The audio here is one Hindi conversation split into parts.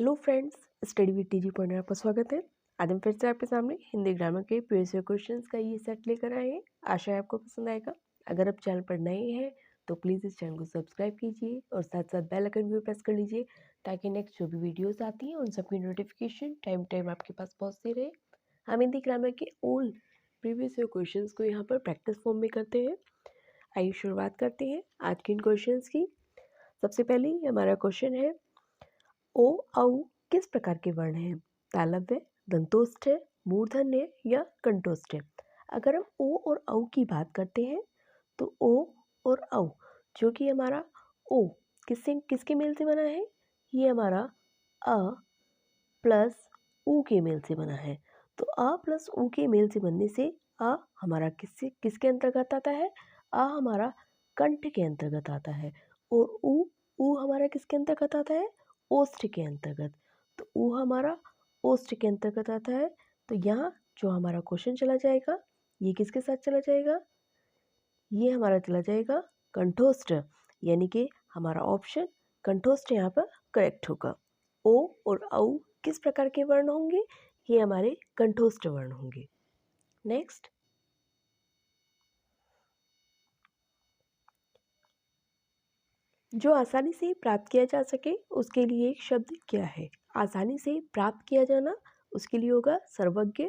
Hello friends, study with TG point में आपका स्वागत है। आज हम फिर से आपके सामने हिंदी ग्रामर के प्रीवियस क्वेश्चंस का ये सेट लेकर आए हैं। आशा है आपको पसंद आएगा। अगर आप चैनल पर नए हैं तो प्लीज़ इस चैनल को सब्सक्राइब कीजिए और साथ साथ बेल आइकन भी प्रेस कर लीजिए ताकि नेक्स्ट जो भी वीडियोस आती हैं उन सबकी नोटिफिकेशन टाइम टाइम आपके पास पहुँचती रहे। हम हिंदी ग्रामर के ओल्ड प्रीवियस क्वेश्चन को यहाँ पर प्रैक्टिस फॉर्म में करते हैं। आइए शुरुआत करते हैं आज के इन क्वेश्चन की। सबसे पहले हमारा क्वेश्चन है, ओ औ किस प्रकार के वर्ण हैं? तालव्य, दंतोष्ठ है, मूर्धन्य या कंठोष्ठ है? अगर हम ओ और औ की बात करते हैं तो ओ और औ जो कि हमारा ओ किसके मेल से बना है? ये हमारा अ प्लस ऊ के मेल से बना है। तो अ प्लस ऊ के मेल से बनने से अ हमारा किसके अंतर्गत आता है? अ हमारा कंठ के अंतर्गत आता है और ऊ हमारा किसके अंतर्गत आता है? ओष्ठ के अंतर्गत। तो ऊ हमारा ओष्ठ के अंतर्गत आता है। तो यहाँ जो हमारा क्वेश्चन चला जाएगा ये किसके साथ चला जाएगा? ये हमारा चला जाएगा कंठोष्ठ, यानी कि हमारा ऑप्शन कंठोष्ठ यहाँ पर करेक्ट होगा। ओ और औ किस प्रकार के वर्ण होंगे? ये हमारे कंठोष्ठ वर्ण होंगे। नेक्स्ट, जो आसानी से प्राप्त किया जा सके उसके लिए एक शब्द क्या है? आसानी से प्राप्त किया जाना उसके लिए होगा सर्वज्ञ,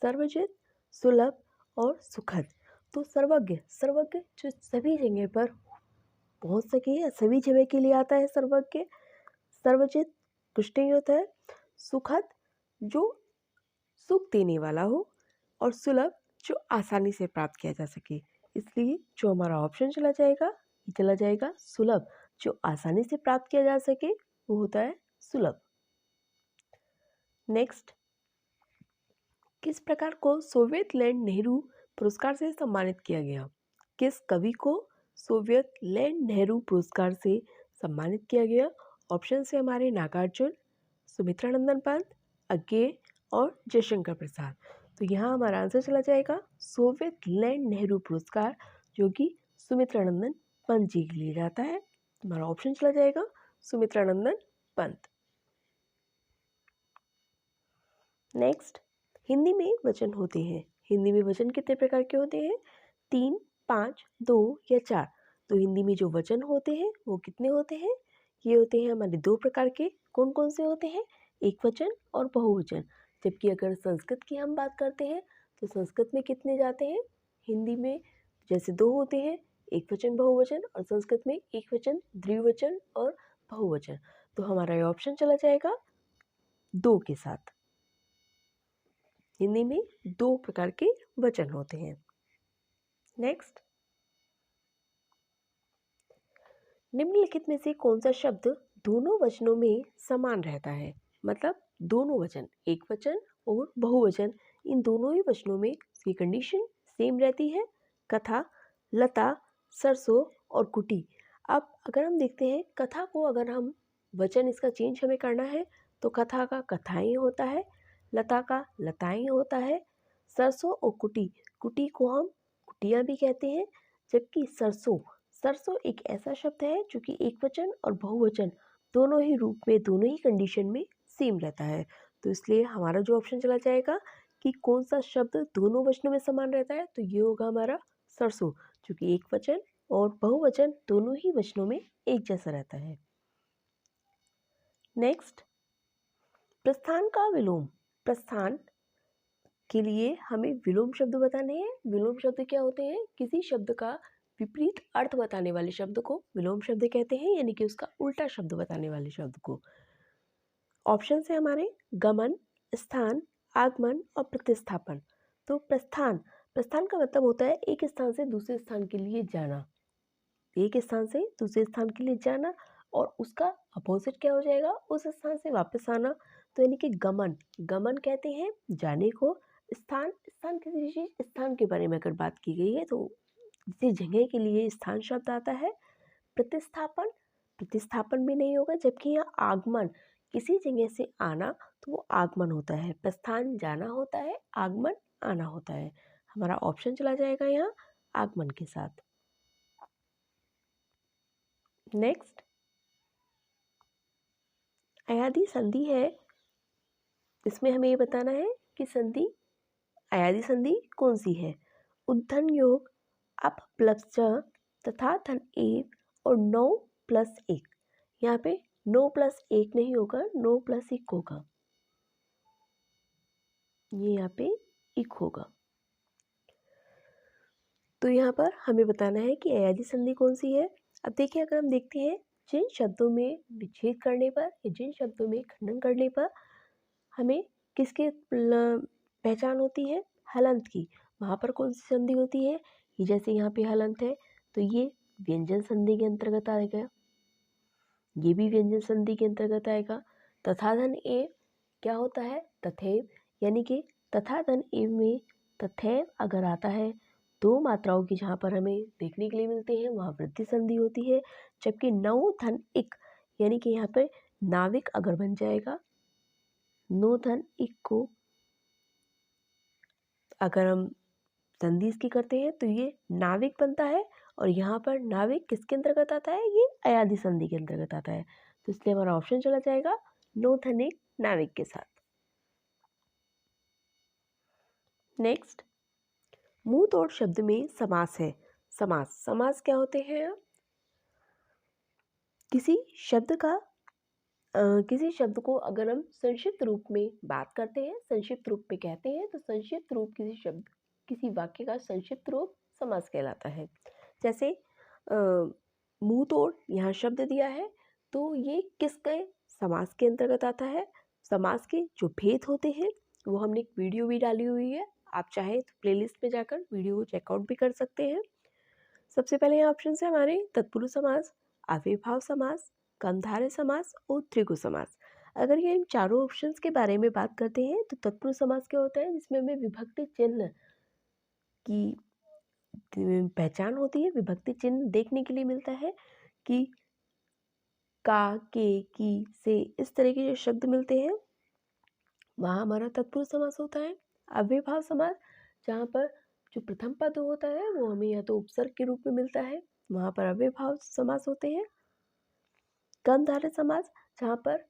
सर्वजित, सुलभ और सुखद। तो सर्वज्ञ जो सभी जगह पर पहुंच सके या सभी जगह के लिए आता है सर्वज्ञ। सर्वजित कुछ नहीं होता है। सुखद जो सुख देने वाला हो और सुलभ जो आसानी से प्राप्त किया जा सके। इसलिए जो हमारा ऑप्शन चला जाएगा ये चला जाएगा सुलभ। जो आसानी से प्राप्त किया जा सके वो होता है सुलभ। नेक्स्ट, किस प्रकार को सोवियत लैंड नेहरू पुरस्कार से सम्मानित किया गया? किस कवि को सोवियत लैंड नेहरू पुरस्कार से सम्मानित किया गया? ऑप्शन से हमारे नागार्जुन, सुमित्रानंदन पंत, अज्ञे और जयशंकर प्रसाद। तो यहाँ हमारा आंसर चला जाएगा सोवियत लैंड नेहरू पुरस्कार, जो कि सुमित्रानंदन पंत जी के लिए जाता है। हमारा ऑप्शन चला जाएगा सुमित्रानंदन पंत। नेक्स्ट, हिंदी में वचन होते हैं। हिंदी में वचन कितने प्रकार के होते हैं? 3, 5, 2 या 4। तो हिंदी में जो वचन होते हैं वो कितने होते हैं? ये होते हैं हमारे 2 प्रकार के। कौन कौन से होते हैं? एक वचन और बहुवचन। जबकि अगर संस्कृत की हम बात करते हैं तो संस्कृत में कितने जाते हैं? हिंदी में जैसे 2 होते हैं, एक वचन बहुवचन, और संस्कृत में एक वचन द्विवचन और बहुवचन। तो हमारा ये ऑप्शन चला जाएगा 2 के साथ। हिंदी में 2 प्रकार के वचन होते हैं। नेक्स्ट, निम्नलिखित में से कौन सा शब्द दोनों वचनों में समान रहता है? मतलब दोनों वचन, एक वचन और बहुवचन, इन दोनों ही वचनों में इसकी कंडीशन सेम रहती है। कथा, लता, सरसों और कुटी। अब अगर हम देखते हैं कथा को, अगर हम वचन इसका चेंज हमें करना है तो कथा का कथाएं होता है, लता का लताएं होता है, सरसों और कुटी को हम कुटिया भी कहते हैं। जबकि सरसों एक ऐसा शब्द है जो कि एक वचन और बहुवचन दोनों ही रूप में, दोनों ही कंडीशन में सेम रहता है। तो इसलिए हमारा जो ऑप्शन चला जाएगा कि कौन सा शब्द दोनों वचनों में समान रहता है, तो ये होगा हमारा सरसों, जो कि एक वचन और बहुवचन दोनों ही वचनों में एक जैसा रहता है। नेक्स्ट, प्रस्थान का विलोम। प्रस्थान के लिए हमें विलोम शब्द बताने हैं। विलोम शब्द क्या होते हैं? किसी शब्द का विपरीत अर्थ बताने वाले शब्द को विलोम शब्द कहते हैं, यानी कि उसका उल्टा शब्द बताने वाले शब्द को। ऑप्शन है हमारे गमन, स्थान, आगमन और प्रतिस्थापन। तो प्रस्थान का मतलब होता है एक स्थान से दूसरे स्थान के लिए जाना। एक स्थान से दूसरे स्थान के लिए जाना, और उसका अपोजिट क्या हो जाएगा? उस स्थान से वापस आना। तो यानी कि गमन कहते हैं जाने को। स्थान किसी विशेष स्थान के बारे में अगर बात की गई है तो किसी जगह के लिए स्थान शब्द आता है। प्रतिस्थापन भी नहीं होगा। जबकि यहाँ आगमन, किसी जगह से आना, तो वो आगमन होता है। प्रस्थान जाना होता है, आगमन आना होता है। हमारा ऑप्शन चला जाएगा यहाँ आगमन के साथ। नेक्स्ट, अयादी संधि है, इसमें हमें ये बताना है कि अयादी संधि कौन सी है। उद्धरण योग, अप प्लस च तथा धन एव और 9+1। यहाँ पे 9+1 नहीं होगा, 9+1 होगा, ये यहाँ पे 1 होगा। तो यहाँ पर हमें बताना है कि अयादी संधि कौन सी है। अब देखिए, अगर हम देखते हैं जिन शब्दों में विच्छेद करने पर या जिन शब्दों में खंडन करने पर हमें किसकी पहचान होती है, हलंत की, वहाँ पर कौन सी संधि होती है। ये जैसे यहाँ पे हलंत है तो ये व्यंजन संधि के अंतर्गत आएगा, ये भी व्यंजन संधि के अंतर्गत आएगा। तथा धन एव क्या होता है, तथैव, यानी कि तथा धन एव में तथैव अगर आता है, दो मात्राओं की जहाँ पर हमें देखने के लिए मिलते हैं वहाँ वृद्धि संधि होती है। जबकि नौ धन इक यानी कि यहाँ पर नाविक अगर बन जाएगा, नो धन इक को अगर हम संधि इसकी करते हैं तो ये नाविक बनता है, और यहाँ पर नाविक किसके अंतर्गत आता है, ये अयादी संधि के अंतर्गत आता है। तो इसलिए हमारा ऑप्शन चला जाएगा नो धन इक नाविक के साथ। नेक्स्ट, मुंह तोड़ शब्द में समास है। समास क्या होते हैं। किसी शब्द को अगर हम संक्षिप्त रूप में बात करते हैं, संक्षिप्त रूप में कहते हैं, तो संक्षिप्त रूप किसी वाक्य का संक्षिप्त रूप समास कहलाता है। जैसे मुंह तोड़ यहाँ शब्द दिया है, तो ये किसके समास के अंतर्गत आता है। समास के जो भेद होते हैं वो हमने एक वीडियो भी डाली हुई है, आप चाहे तो प्लेलिस्ट में जाकर वीडियो को चेकआउट भी कर सकते हैं। सबसे पहले यहाँ ऑप्शन है हमारे तत्पुरुष समास, अव्ययभाव समास, कर्मधारय समास और त्रिगु समास। अगर ये इन चारों ऑप्शंस के बारे में बात करते हैं तो तत्पुरुष समास क्या होता है, जिसमें हमें विभक्ति चिन्ह की पहचान होती है। विभक्ति चिन्ह देखने के लिए मिलता है कि का, के, की, से, इस तरह के जो शब्द मिलते हैं वहाँ हमारा तत्पुरुष समास होता है। अव्ययभाव समास, जहाँ पर जो प्रथम पद होता है वो हमें या तो उपसर्ग के रूप में मिलता है, वहाँ पर अव्ययभाव समास होते हैं। कर्मधारय समास, जहाँ पर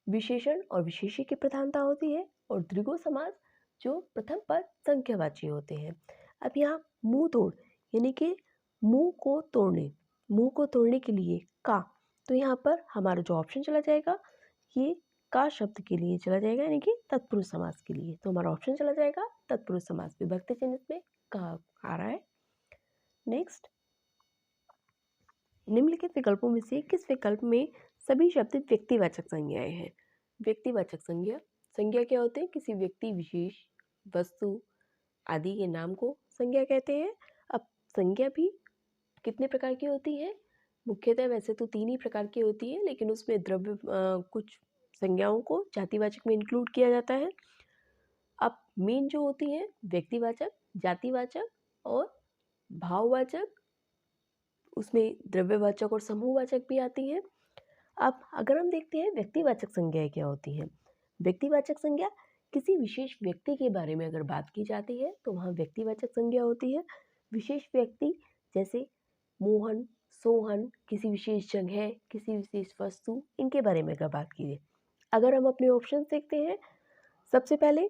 विशेषण और विशेष्य की प्रधानता होती है। और द्विगु समास, जो प्रथम पद संख्यावाची होते हैं। अब यहाँ मुंह तोड़ यानी कि मुंह को तोड़ने के लिए का, तो यहाँ पर हमारा जो ऑप्शन चला जाएगा ये का शब्द के लिए चला जाएगा, यानी कि तत्पुरुष समास के लिए। तो हमारा ऑप्शन चला जाएगा तत्पुरुष समास, विभक्ति चिन्ह इसमें का आ रहा है। नेक्स्ट, निम्नलिखित विकल्पों में से किस विकल्प में सभी शब्द व्यक्तिवाचक संज्ञाएं हैं। व्यक्तिवाचक संज्ञा क्या होते हैं, किसी व्यक्ति, विशेष, वस्तु आदि के नाम को संज्ञा कहते हैं। अब संज्ञा भी कितने प्रकार की होती है, मुख्यतः वैसे तो 3 ही प्रकार की होती है, लेकिन उसमें कुछ संज्ञाओं को जातिवाचक में इंक्लूड किया जाता है। अब मेन जो होती है व्यक्तिवाचक, जातिवाचक और भाववाचक, उसमें द्रव्यवाचक और समूहवाचक भी आती हैं। अब अगर हम देखते हैं व्यक्तिवाचक संज्ञाएं क्या होती हैं। व्यक्तिवाचक संज्ञा किसी विशेष व्यक्ति के बारे में अगर बात की जाती है तो वहाँ व्यक्तिवाचक संज्ञा होती है। विशेष व्यक्ति जैसे मोहन, सोहन, किसी विशेष जगह, किसी विशेष वस्तु, इनके बारे में अगर बात की जाए। अगर हम अपने ऑप्शन देखते हैं, सबसे पहले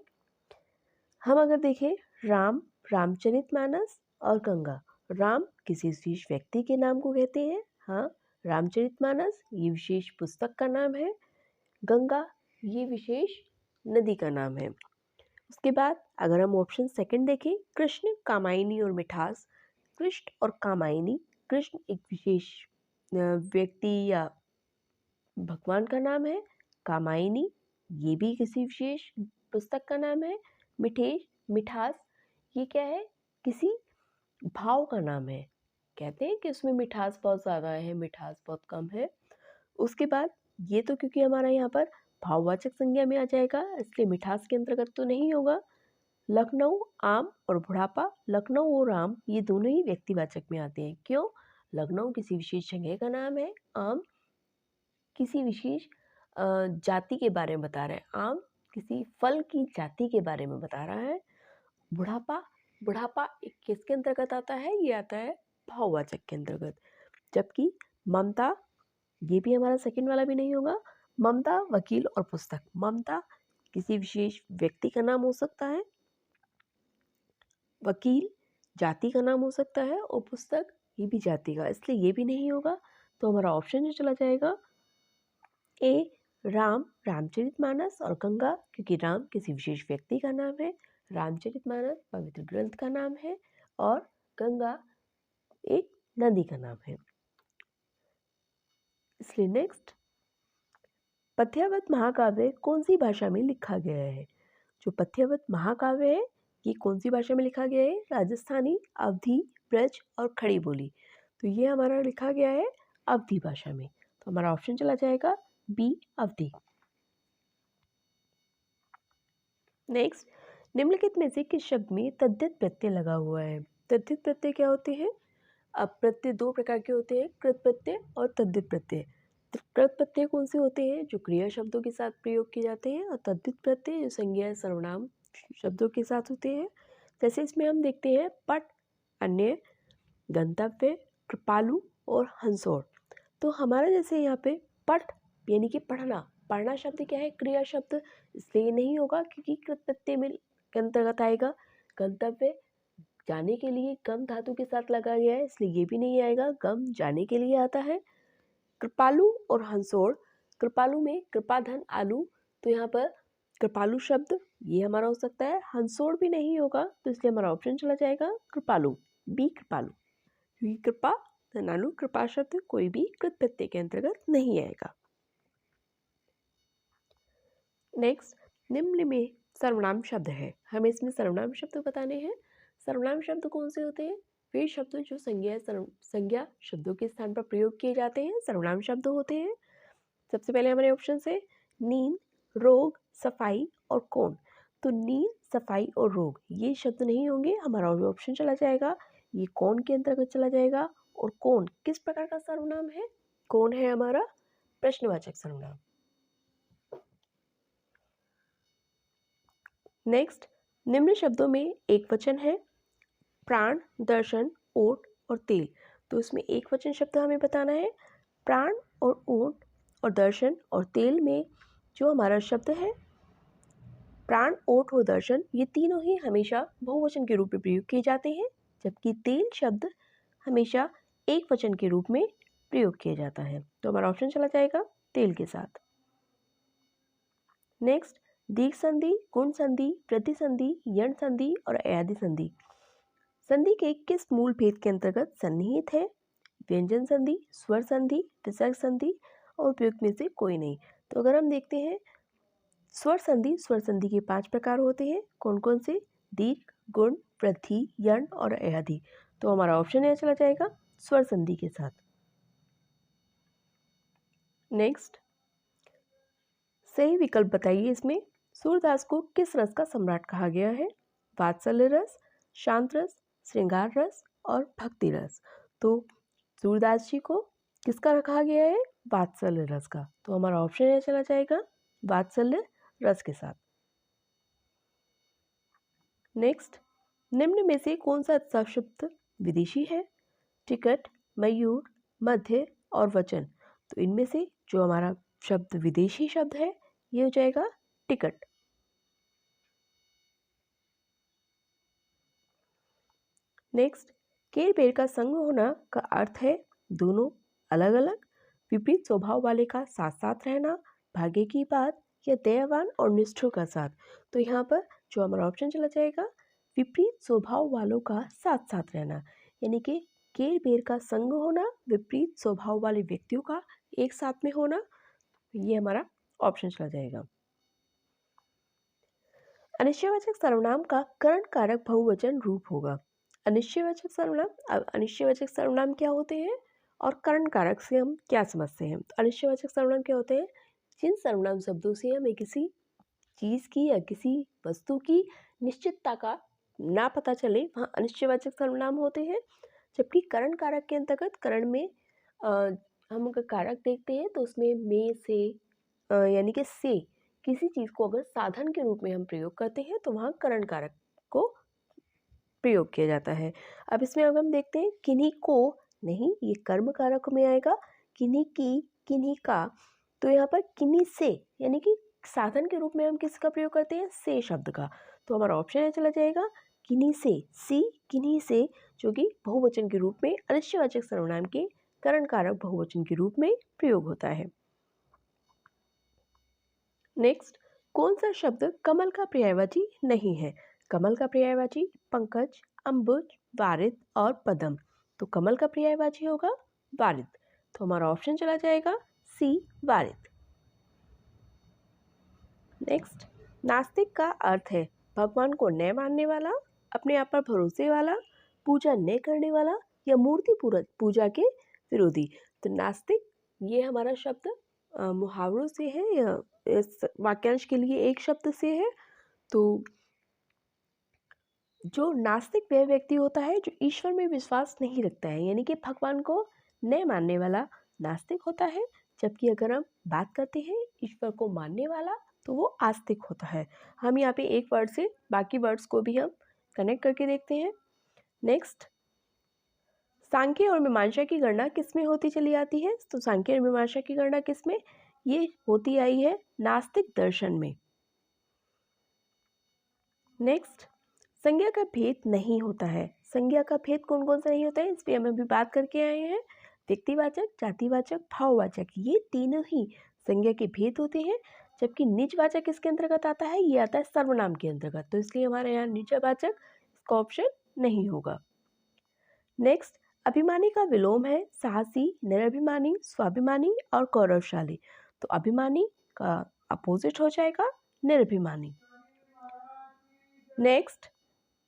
हम अगर देखें राम, रामचरितमानस और गंगा। राम किसी विशेष व्यक्ति के नाम को कहते हैं, हाँ। रामचरितमानस ये विशेष पुस्तक का नाम है। गंगा ये विशेष नदी का नाम है। उसके बाद अगर हम ऑप्शन सेकंड देखें, कृष्ण, कामायनी और मिठास। कृष्ण और कामायनी, कृष्ण एक विशेष व्यक्ति या भगवान का नाम है। कामायनी ये भी किसी विशेष पुस्तक का नाम है। मिठास ये क्या है, किसी भाव का नाम है। कहते हैं कि उसमें मिठास बहुत ज़्यादा है, मिठास बहुत कम है। उसके बाद ये तो क्योंकि हमारा यहाँ पर भाववाचक संज्ञा में आ जाएगा, इसलिए मिठास के अंतर्गत तो नहीं होगा। लखनऊ, आम और बुढ़ापा, लखनऊ और आम ये दोनों ही व्यक्तिवाचक में आते हैं। क्यों, लखनऊ किसी विशेष जगह का नाम है, आम किसी विशेष जाति के बारे में बता रहा है, आम किसी फल की जाति के बारे में बता रहा है। बुढ़ापा किसके अंतर्गत आता है, ये आता है भाववाचक के अंतर्गत। जबकि ममता ये भी हमारा सेकंड वाला भी नहीं होगा, ममता, वकील और पुस्तक। ममता किसी विशेष व्यक्ति का नाम हो सकता है, वकील जाति का नाम हो सकता है और पुस्तक ये भी जाति का, इसलिए ये भी नहीं होगा। तो हमारा ऑप्शन जो चला जाएगा ए राम, रामचरितमानस और गंगा, क्योंकि राम किसी विशेष व्यक्ति का नाम है, रामचरितमानस पवित्र ग्रंथ का नाम है और गंगा एक नदी का नाम है। इसलिए नेक्स्ट, पथ्यावत महाकाव्य कौन सी भाषा में लिखा गया है? जो पथ्यावत महाकाव्य है ये कौन सी भाषा में लिखा गया है? राजस्थानी, अवधी, ब्रज और खड़ी बोली। तो ये हमारा लिखा गया है अवधी भाषा में। तो हमारा ऑप्शन चला जाएगा बी, अवधी। नेक्स्ट, निम्नलिखित में से किस शब्द में तद्धित प्रत्यय लगा हुआ है? तद्धित प्रत्यय क्या होते हैं? अब प्रत्यय दो प्रकार के होते हैं, कृत प्रत्यय और तद्धित प्रत्यय। कृत प्रत्यय कौन से होते हैं? जो क्रिया शब्दों के साथ प्रयोग किए जाते हैं, और तद्धित प्रत्यय जो संज्ञा सर्वनाम शब्दों के साथ होते हैं। जैसे इसमें हम देखते हैं पट, अन्य, गंतव्य, कृपालु और हंसोड़। तो हमारा जैसे यहाँ पे पठ यानी कि पढ़ना, पढ़ना शब्द क्या है? क्रिया शब्द, इसलिए नहीं होगा क्योंकि कृत प्रत्यय में के अंतर्गत आएगा। गंतव्य जाने के लिए गम धातु के साथ लगा गया है, इसलिए ये भी नहीं आएगा, गम जाने के लिए आता है। कृपालु और हंसोड़, कृपालु में कृपाधन आलू, तो यहाँ पर कृपालु शब्द ये हमारा हो सकता है। हंसोड़ भी नहीं होगा, तो इसलिए हमारा ऑप्शन चला जाएगा कृपालु, बी कृपालु, क्योंकि कृपा धनालु कृपा शब्द कोई भी कृत प्रत्यय के अंतर्गत नहीं आएगा। नेक्स्ट, निम्न में सर्वनाम शब्द है, हमें इसमें सर्वनाम शब्द बताने हैं। सर्वनाम शब्द कौन से होते हैं? वे शब्द जो संज्ञा शब्दों के स्थान पर प्रयोग किए जाते हैं सर्वनाम शब्द होते हैं। सबसे पहले हमारे ऑप्शन है नींद, रोग, सफाई और कौन। तो नींद, सफाई और रोग ये शब्द नहीं होंगे, हमारा ऑप्शन चला जाएगा ये कौन के अंतर्गत चला जाएगा। और कौन किस प्रकार का सर्वनाम है? कौन है हमारा प्रश्नवाचक सर्वनाम। नेक्स्ट, निम्न शब्दों में एक वचन है प्राण, दर्शन, ओट और तेल। तो इसमें एक वचन शब्द हमें बताना है। प्राण और ओट और दर्शन और तेल में जो हमारा शब्द है प्राण, ओट और दर्शन, ये तीनों ही हमेशा बहुवचन के रूप में प्रयोग किए जाते हैं, जबकि तेल शब्द हमेशा एक वचन के रूप में प्रयोग किया जाता है। तो हमारा ऑप्शन चला जाएगा तेल के साथ। नेक्स्ट, दीर्घ संधि, गुण संधि, वृद्धि संधि, यण संधि और अयादि संधि। संधि के किस मूल भेद के अंतर्गत सन्निहित है? व्यंजन संधि, स्वर संधि, विसर्ग संधि और उपयुक्त में से कोई नहीं। तो अगर हम देखते हैं स्वर संधि के 5 प्रकार होते हैं। कौन कौन से? दीर्घ, गुण, वृद्धि, यण और अयादि। तो हमारा ऑप्शन यहाँ चला जाएगा स्वर संधि के साथ। नेक्स्ट, सही विकल्प बताइए इसमें। सूरदास को किस रस का सम्राट कहा गया है? वात्सल्य रस, शांत रस, श्रृंगार रस और भक्ति रस। तो सूरदास जी को किसका कहा गया है? वात्सल्य रस का। तो हमारा ऑप्शन यहाँ चला जाएगा वात्सल्य रस के साथ। नेक्स्ट, निम्न में से कौन सा शब्द विदेशी है? टिकट, मयूर, मध्य और वचन। तो इनमें से जो हमारा शब्द विदेशी शब्द है ये हो जाएगा टिकट। नेक्स्ट, केर बेर का संग होना का अर्थ है दोनों, अलग अलग, विपरीत स्वभाव वाले का साथ साथ रहना, भाग्य की बात या दयावान और निष्ठुर का साथ। तो यहाँ पर जो हमारा ऑप्शन चला जाएगा विपरीत स्वभाव वालों का साथ साथ रहना, यानी कि केर बेर का संग होना, विपरीत स्वभाव वाले व्यक्तियों का एक साथ में होना, ये हमारा ऑप्शन चला जाएगा। अनिश्चयवाचक सर्वनाम का करण कारक बहुवचन रूप होगा। अनिश्चयवाचक सर्वनाम क्या होते हैं और करण कारक से हम क्या समझते हैं? तो अनिश्चयवाचक सर्वनाम क्या होते हैं? जिन सर्वनाम शब्दों से हमें किसी चीज़ की या किसी वस्तु की निश्चितता का ना पता चले वहाँ अनिश्चयवाचक सर्वनाम होते हैं। जबकि करण कारक के अंतर्गत करण में हम अगर कारक देखते हैं तो उसमें में से यानी कि से किसी चीज़ को अगर साधन के रूप में हम प्रयोग करते हैं तो वहाँ करण कारक को प्रयोग किया जाता है। अब इसमें अगर हम देखते हैं किन्हीं को नहीं, ये कर्म कारक में आएगा। किन्हीं की, किन्हीं का, तो यहाँ पर किन्हीं से यानी कि साधन के रूप में हम किसका प्रयोग करते हैं, से शब्द का। तो हमारा ऑप्शन है चला जाएगा किन्हीं से, सी किन्हीं से, जो कि बहुवचन के रूप में अनिश्चयवाचक सर्वनाम के करण कारक बहुवचन के रूप में प्रयोग होता है। नेक्स्ट, कौन सा शब्द कमल का पर्यायवाची नहीं है? कमल का पर्यायवाची पंकज, अंबुज, वारिद और पदम। तो कमल का पर्यायवाची होगा वारिद। तो हमारा ऑप्शन चला जाएगा सी, वारिद। नेक्स्ट, नास्तिक का अर्थ है भगवान को न मानने वाला, अपने आप पर भरोसे वाला, पूजा न करने वाला या मूर्ति पूजा के विरोधी। तो नास्तिक ये हमारा शब्द मुहावरों से है या इस वाक्यांश के लिए एक शब्द से है। तो जो नास्तिक वह व्यक्ति होता है जो ईश्वर में विश्वास नहीं रखता है, यानी कि भगवान को न मानने वाला नास्तिक होता है। जबकि अगर हम बात करते हैं ईश्वर को मानने वाला, तो वो आस्तिक होता है। हम यहाँ पे एक वर्ड से बाकी वर्ड्स को भी हम कनेक्ट करके देखते हैं। नेक्स्ट, सांख्य और मीमांसा की गणना किस में होती चली आती है? तो सांख्य और मीमांसा की गणना किस में? ये होती आई है नास्तिक दर्शन में। नेक्स्ट, संज्ञा का भेद नहीं होता है। संज्ञा का भेद कौन कौन सा नहीं होता है, इस पे हम अभी बात करके आए हैं। व्यक्तिवाचक, जातिवाचक, भाववाचक, ये तीनों ही संज्ञा के भेद होते हैं। जबकि निजवाचक किसके अंतर्गत आता है? ये आता है सर्वनाम के अंतर्गत। तो इसलिए हमारे यहाँ निजवाचक इसका ऑप्शन नहीं होगा। नेक्स्ट, अभिमानी का विलोम है साहसी, निरभिमानी, स्वाभिमानी और गौरवशाली। तो अभिमानी का अपोजिट हो जाएगा निरभिमानी। नेक्स्ट,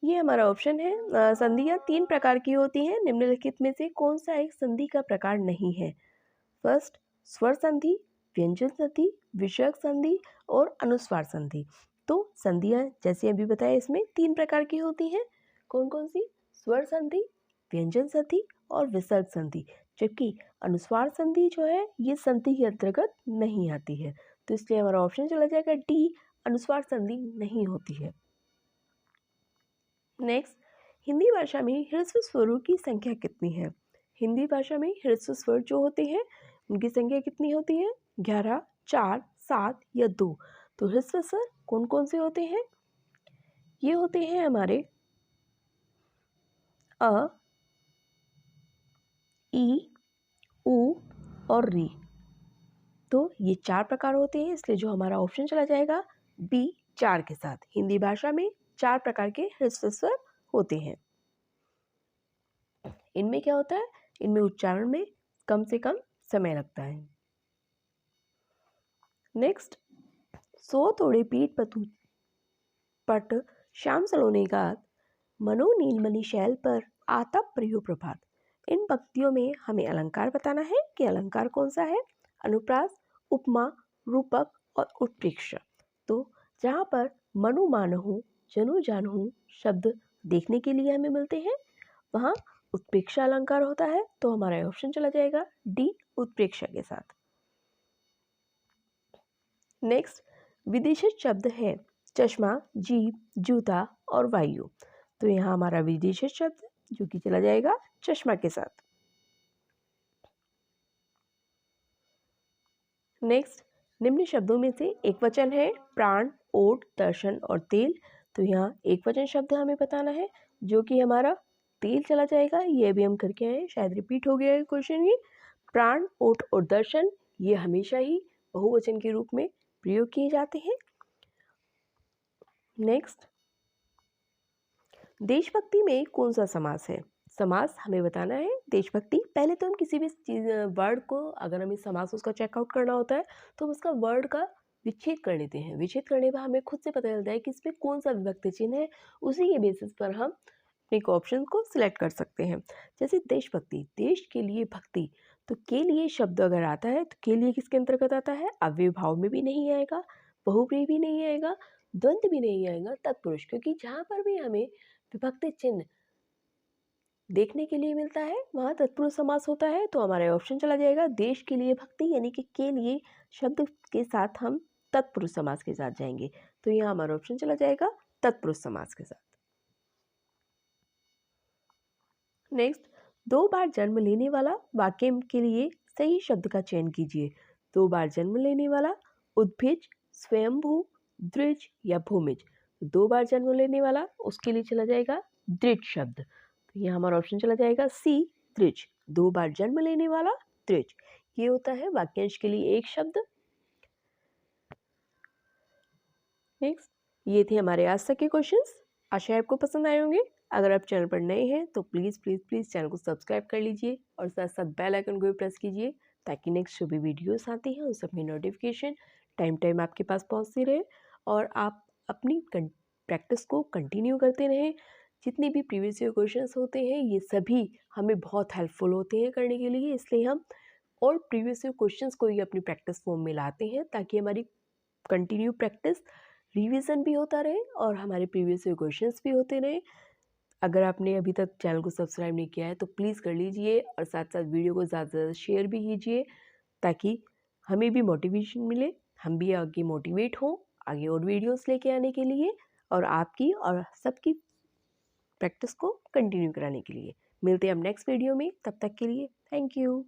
ये हमारा ऑप्शन है संधियाँ 3 प्रकार की होती हैं। निम्नलिखित में से कौन सा एक संधि का प्रकार नहीं है? फर्स्ट, स्वर संधि, व्यंजन संधि, विषयक संधि और अनुस्वार संधि। तो संधियाँ जैसे अभी बताया इसमें 3 प्रकार की होती हैं। कौन कौन सी? स्वर संधि, व्यंजन संधि और विसर्ग संधि। जबकि अनुस्वार संधि जो है ये संधि के अंतर्गत नहीं आती है। तो इसलिए हमारा ऑप्शन चला जाएगा डी, अनुस्वार संधि नहीं होती है। नेक्स्ट, हिंदी भाषा में ह्रस्व स्वरों की संख्या कितनी है? हिंदी भाषा में ह्रस्व स्वर जो होते हैं उनकी संख्या कितनी होती है? 11, 4, 7 या 2। तो ह्रस्व स्वर कौन कौन से होते हैं? ये होते हैं हमारे अ, ई, उ और री। तो ये 4 प्रकार होते हैं, इसलिए जो हमारा ऑप्शन चला जाएगा बी, 4 के साथ। हिंदी भाषा में 4 प्रकार के ह्रस्व स्वर होते हैं। इनमें क्या होता है? इनमें उच्चारण में कम से कम समय लगता है। नेक्स्ट, सो तोड़े पीठ पट श्याम सलोने गात, मनो नीलमणि शैल पर आता प्रियो प्रभात। इन पंक्तियों में हमें अलंकार बताना है कि अलंकार कौन सा है? अनुप्रास, उपमा, रूपक और उत्प्रेक्ष। तो जहाँ पर मनु मानहु, जनु जानहु शब्द देखने के लिए हमें मिलते हैं, वहाँ उत्प्रेक्षा अलंकार होता है। तो हमारा ऑप्शन चला जाएगा डी, उत्प्रेक्षा के साथ। नेक्स्ट, विदेशित शब्द है चश्मा, जीभ, जूता और वायु। तो यहाँ हमारा विदेशित शब्द जो कि चला जाएगा चश्मा के साथ। नेक्स्ट, निम्न शब्दों में से एक वचन है प्राण, ओट, दर्शन और तेल। तो यहाँ एक वचन शब्द हमें बताना है जो कि हमारा तेल चला जाएगा। ये भी हम करके आए, शायद रिपीट हो गया है क्वेश्चन। ये प्राण, ओट और दर्शन ये हमेशा ही बहुवचन के रूप में प्रयोग किए जाते हैं। नेक्स्ट, देशभक्ति में कौन सा समास है? समास हमें बताना है देशभक्ति। पहले तो हम किसी भी चीज वर्ड को अगर हमें समास उसका चेकआउट करना होता है तो हम उसका वर्ड का विच्छेद कर लेते हैं। विच्छेद करने पर हमें खुद से पता चलता है कि इसमें कौन सा विभक्ति चिन्ह है। उसी के बेसिस पर हम अपने ऑप्शन को सिलेक्ट कर सकते हैं। जैसे देशभक्ति, देश के लिए भक्ति। तो के लिए शब्द अगर आता है तो के लिए किसके अंतर्गत आता है? अव्यय भाव में भी नहीं आएगा, बहुप्रिय भी नहीं आएगा, द्वंद्व भी नहीं आएगा, तत्पुरुष। क्योंकि जहाँ पर भी हमें विभक्ति चिन्ह देखने के लिए मिलता है वहाँ तत्पुरुष समास होता है। तो हमारा ऑप्शन चला जाएगा देश के लिए भक्ति, यानी कि के लिए शब्द के साथ हम तत्पुरुष समास के साथ जाएंगे। तो यहाँ हमारा ऑप्शन चला जाएगा तत्पुरुष समास के साथ। नेक्स्ट, 2 बार जन्म लेने वाला वाक्य के लिए सही शब्द का चयन कीजिए। 2 बार जन्म लेने वाला, उद्भिज, स्वयंभू, द्विज या भूमिज। 2 बार जन्म लेने वाला, उसके लिए चला जाएगा द्विज शब्द। तो यहाँ हमारा ऑप्शन चला जाएगा सी, द्विज। 2 बार जन्म लेने वाला द्विज, ये होता है वाक्यांश के लिए एक शब्द। नेक्स्ट, ये थे हमारे आज तक के क्वेश्चंस। आशा है आपको पसंद आए होंगे। अगर आप चैनल पर नए हैं तो प्लीज़ प्लीज़ प्लीज़ चैनल को सब्सक्राइब कर लीजिए और साथ साथ बेल आइकन को भी प्रेस कीजिए, ताकि नेक्स्ट जो भी वीडियोस आती हैं उन सब की नोटिफिकेशन टाइम टाइम आपके पास पहुंचती रहे और आप अपनी प्रैक्टिस को कंटिन्यू करते रहें। जितने भी प्रीवियस ईयर क्वेश्चंस होते हैं ये सभी हमें बहुत हेल्पफुल होते हैं करने के लिए, इसलिए हम और प्रीवियस ईयर क्वेश्चंस को ही अपनी प्रैक्टिस फॉर्म में लाते हैं, ताकि हमारी कंटिन्यू प्रैक्टिस, रिवीजन भी होता रहे और हमारे प्रीवियस ईयर क्वेश्चंस भी होते रहे। अगर आपने अभी तक चैनल को सब्सक्राइब नहीं किया है तो प्लीज़ कर लीजिए और साथ साथ वीडियो को ज़्यादा से ज़्यादा शेयर भी कीजिए, ताकि हमें भी मोटिवेशन मिले, हम भी आगे मोटिवेट हों आगे और वीडियोस लेके आने के लिए और आपकी और सबकी प्रैक्टिस को कंटिन्यू कराने के लिए। मिलते हैं हम नेक्स्ट वीडियो में, तब तक के लिए थैंक यू।